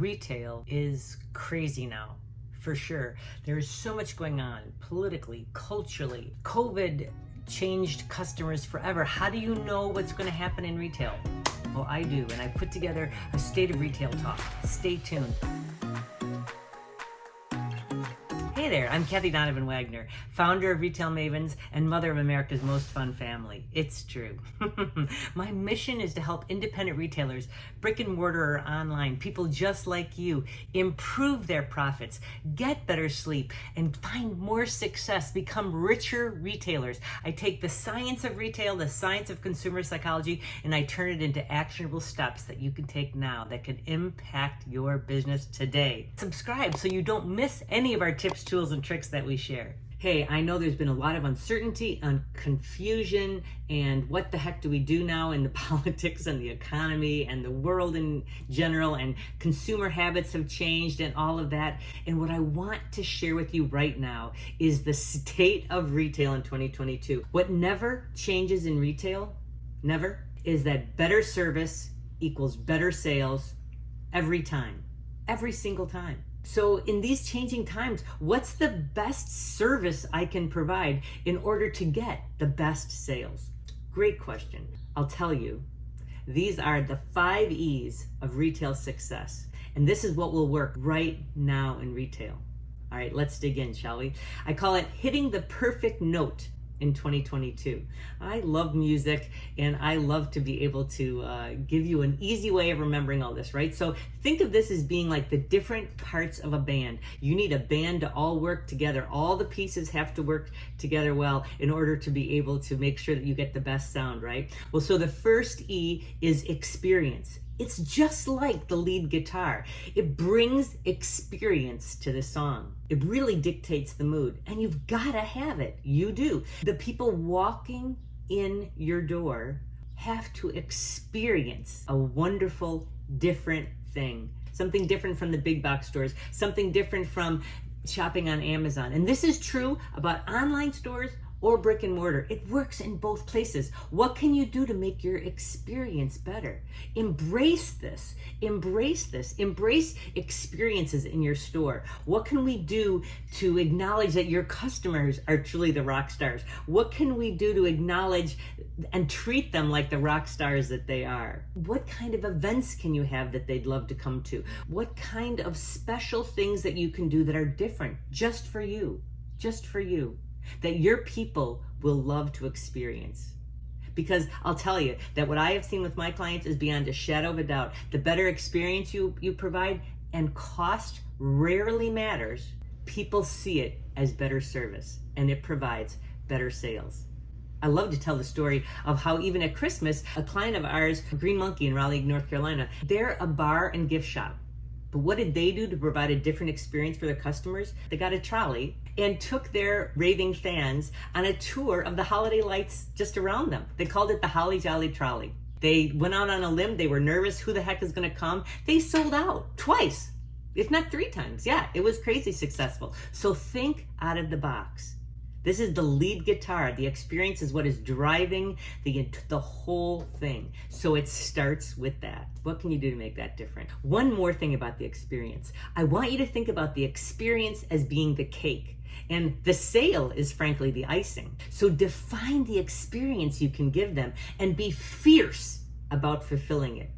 retail is crazy now, for sure. There is so much going on politically, culturally. COVID changed customers forever. How do you know what's going to happen in retail? Well, I do, and I put together a State of Retail talk. Stay tuned. Hey there, I'm Kathy Donovan Wagner, founder of Retail Mavens and mother of America's most fun family. It's true. My mission is to help independent retailers, brick and mortar or online, people just like you, improve their profits, get better sleep, and find more success, become richer retailers. I take the science of retail, the science of consumer psychology, and I turn it into actionable steps that you can take now that can impact your business today. Subscribe so you don't miss any of our tips, tools, and tricks that we share. Hey, I know there's been a lot of uncertainty and confusion and what the heck do we do now in the politics and the economy and the world in general, and consumer habits have changed and all of that. And what I want to share with you right now is the state of retail in 2022. What never changes in retail, never, is that better service equals better sales every time, every single time. So in these changing times, what's the best service I can provide in order to get the best sales? Great question. I'll tell you. These are the 5 E's of retail success. And this is what will work right now in retail. All right, let's dig in, shall we? I call it hitting the perfect note in 2022. I love music and I love to be able to give you an easy way of remembering all this, right? So think of this as being like the different parts of a band. You need a band to all work together. All the pieces have to work together well in order to be able to make sure that you get the best sound, right? Well, so the first E is experience. It's just like the lead guitar. It brings experience to the song. It really dictates the mood, and you've got to have it. You do. The people walking in your door have to experience a wonderful, different thing. Something different from the big box stores, something different from shopping on Amazon. And this is true about online stores or brick and mortar. It works in both places. What can you do to make your experience better? Embrace this. Embrace this. Embrace experiences in your store. What can we do to acknowledge that your customers are truly the rock stars? What can we do to acknowledge and treat them like the rock stars that they are? What kind of events can you have that they'd love to come to? What kind of special things that you can do that are different just for you? Just for you. That your people will love to experience. Because I'll tell you that what I have seen with my clients is beyond a shadow of a doubt. The better experience you provide, and cost rarely matters, people see it as better service, and it provides better sales. I love to tell the story of how even at Christmas, a client of ours, Green Monkey in Raleigh, North Carolina, they're a bar and gift shop. But what did they do to provide a different experience for their customers? They got a trolley and took their raving fans on a tour of the holiday lights just around them. They called it the Holly Jolly Trolley. They went out on a limb. They were nervous. Who the heck is going to come? They sold out twice, if not 3 times. Yeah, it was crazy successful. So think out of the box. This is the lead guitar. The experience is what is driving the whole thing. So it starts with that. What can you do to make that different? One more thing about the experience. I want you to think about the experience as being the cake. And the sale is frankly the icing. So define the experience you can give them and be fierce about fulfilling it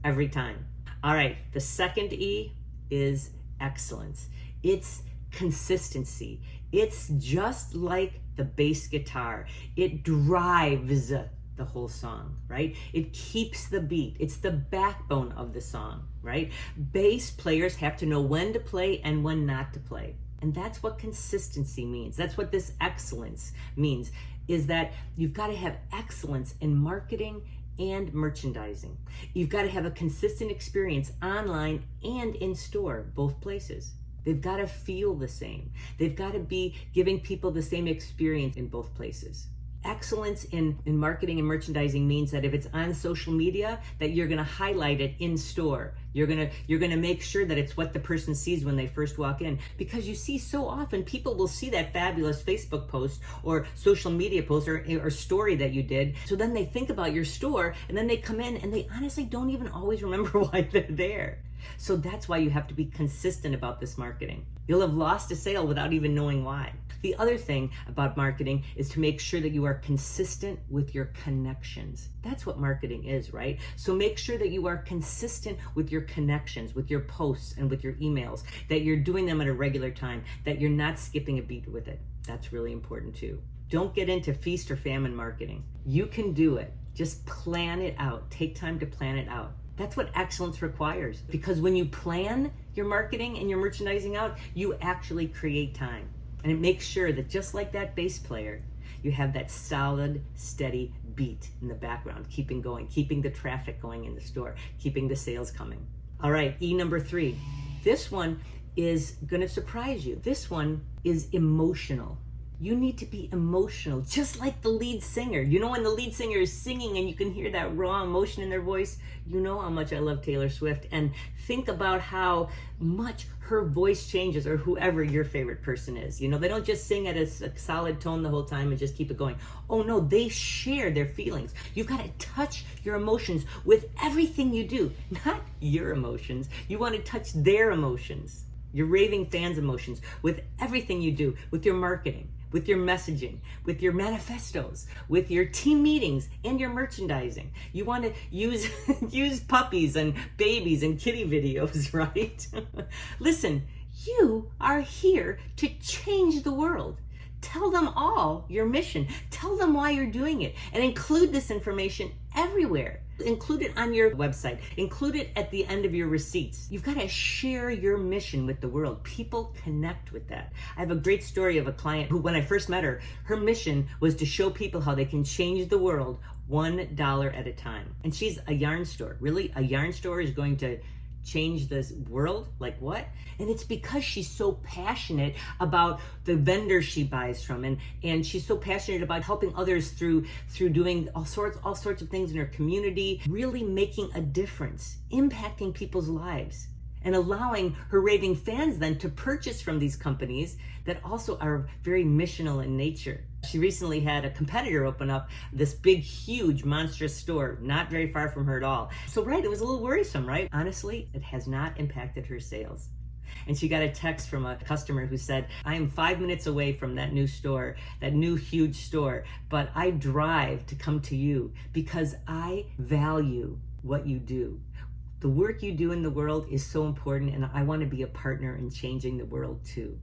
every time. All right, the second E is excellence. It's consistency. It's just like the bass guitar. It drives the whole song, right? It keeps the beat. It's the backbone of the song, right? Bass players have to know when to play and when not to play. And that's what consistency means. That's what this excellence means, is that you've got to have excellence in marketing and merchandising. You've got to have a consistent experience online and in store, both places. They've got to feel the same. They've got to be giving people the same experience in both places. Excellence in marketing and merchandising means that if it's on social media, that you're going to highlight it in store. You're going to make sure that it's what the person sees when they first walk in, because you see so often people will see that fabulous Facebook post or social media post or story that you did. So then they think about your store and then they come in and they honestly don't even always remember why they're there. So that's why you have to be consistent about this marketing. You'll have lost a sale without even knowing why. The other thing about marketing is to make sure that you are consistent with your connections. That's what marketing is, right? So make sure that you are consistent with your connections, with your posts and with your emails, that you're doing them at a regular time, that you're not skipping a beat with it. That's really important too. Don't get into feast or famine marketing. You can do it. Just plan it out. Take time to plan it out. That's what excellence requires, because when you plan your marketing and your merchandising out, you actually create time. And it makes sure that just like that bass player, you have that solid, steady beat in the background, keeping going, keeping the traffic going in the store, keeping the sales coming. All right, E number 3. This one is gonna surprise you. This one is emotional. You need to be emotional, just like the lead singer. You know, when the lead singer is singing and you can hear that raw emotion in their voice, you know how much I love Taylor Swift. And think about how much her voice changes, or whoever your favorite person is. You know, they don't just sing at a solid tone the whole time and just keep it going. Oh no, they share their feelings. You've got to touch your emotions with everything you do, not your emotions. You want to touch their emotions, your raving fans' emotions, with everything you do, with your marketing, with your messaging, with your manifestos, with your team meetings and your merchandising. You want to use puppies and babies and kitty videos, right? Listen, you are here to change the world. Tell them all your mission. Tell them why you're doing it, and include this information everywhere. Include it on your website. Include it at the end of your receipts. You've got to share your mission with the world. People connect with that. I have a great story of a client who, when I first met her, her mission was to show people how they can change the world $1 at a time. And she's a yarn store. Really? A yarn store is going to change this world? Like what? And it's because she's so passionate about the vendors she buys from, and she's so passionate about helping others through doing all sorts of things in her community, really making a difference, impacting people's lives, and allowing her raving fans then to purchase from these companies that also are very missional in nature. She recently had a competitor open up this big, huge, monstrous store, not very far from her at all. So, right, it was a little worrisome, right? Honestly, it has not impacted her sales. And she got a text from a customer who said, I am 5 minutes away from that new store, that new huge store, but I drive to come to you because I value what you do. The work you do in the world is so important, and I want to be a partner in changing the world too.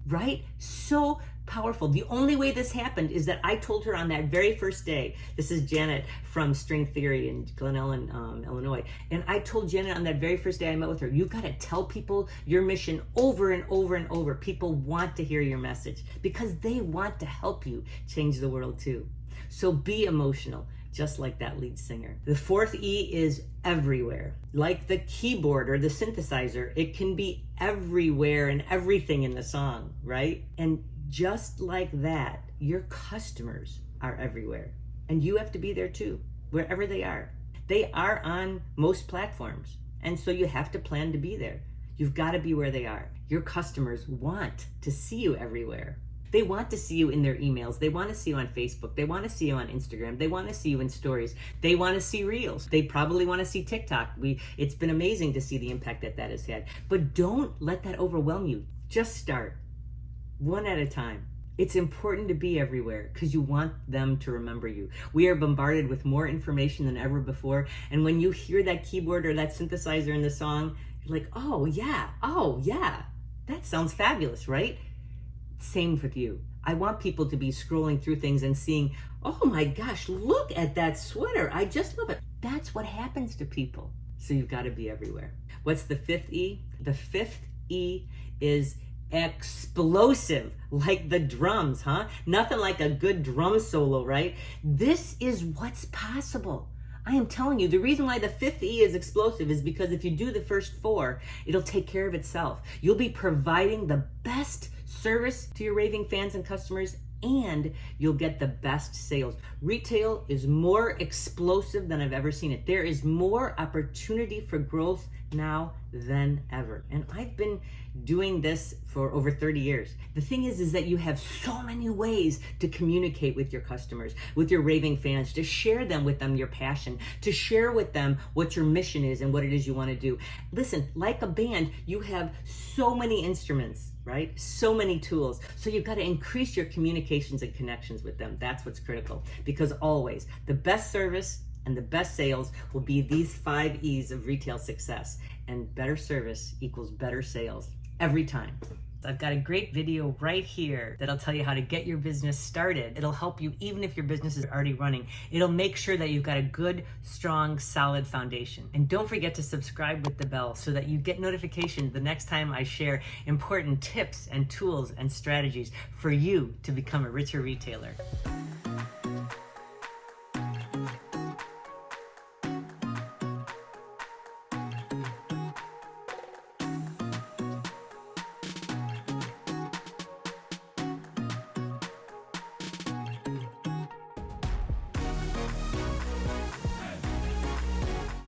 Right? So powerful. The only way this happened is that I told her on that very first day. This is Janet from String Theory in Glen Ellen, Illinois. And I told Janet on that very first day I met with her, you got to tell people your mission over and over and over. People want to hear your message because they want to help you change the world too. So be emotional, just like that lead singer. The 4th E is everywhere. Like the keyboard or the synthesizer, it can be everywhere and everything in the song, right? And just like that, your customers are everywhere. And you have to be there too, wherever they are. They are on most platforms. And so you have to plan to be there. You've got to be where they are. Your customers want to see you everywhere. They want to see you in their emails. They want to see you on Facebook. They want to see you on Instagram. They want to see you in stories. They want to see Reels. They probably want to see TikTok. It's been amazing to see the impact that has had. But don't let that overwhelm you. Just start one at a time. It's important to be everywhere because you want them to remember you. We are bombarded with more information than ever before. And when you hear that keyboard or that synthesizer in the song, you're like, oh yeah, that sounds fabulous, right? Same with you. I want people to be scrolling through things and seeing, oh my gosh, look at that sweater. I just love it. That's what happens to people. So you've got to be everywhere. What's the 5th E? The 5th E is explosive, like the drums, huh? Nothing like a good drum solo, right? This is what's possible. I am telling you, the reason why the 5th E is explosive is because if you do the first 4, it'll take care of itself. You'll be providing the best service to your raving fans and customers, and you'll get the best sales. Retail is more explosive than I've ever seen it. There is more opportunity for growth now than ever. And I've been doing this for over 30 years. The thing is that you have so many ways to communicate with your customers, with your raving fans, to share with them your passion, to share with them what your mission is and what it is you want to do. Listen, like a band, you have so many instruments, right? So many tools. So you've got to increase your communications and connections with them. That's what's critical, because always the best service and the best sales will be these 5 E's of retail success. And better service equals better sales every time. I've got a great video right here that'll tell you how to get your business started. It'll help you even if your business is already running. It'll make sure that you've got a good, strong, solid foundation. And don't forget to subscribe with the bell so that you get notifications the next time I share important tips and tools and strategies for you to become a richer retailer.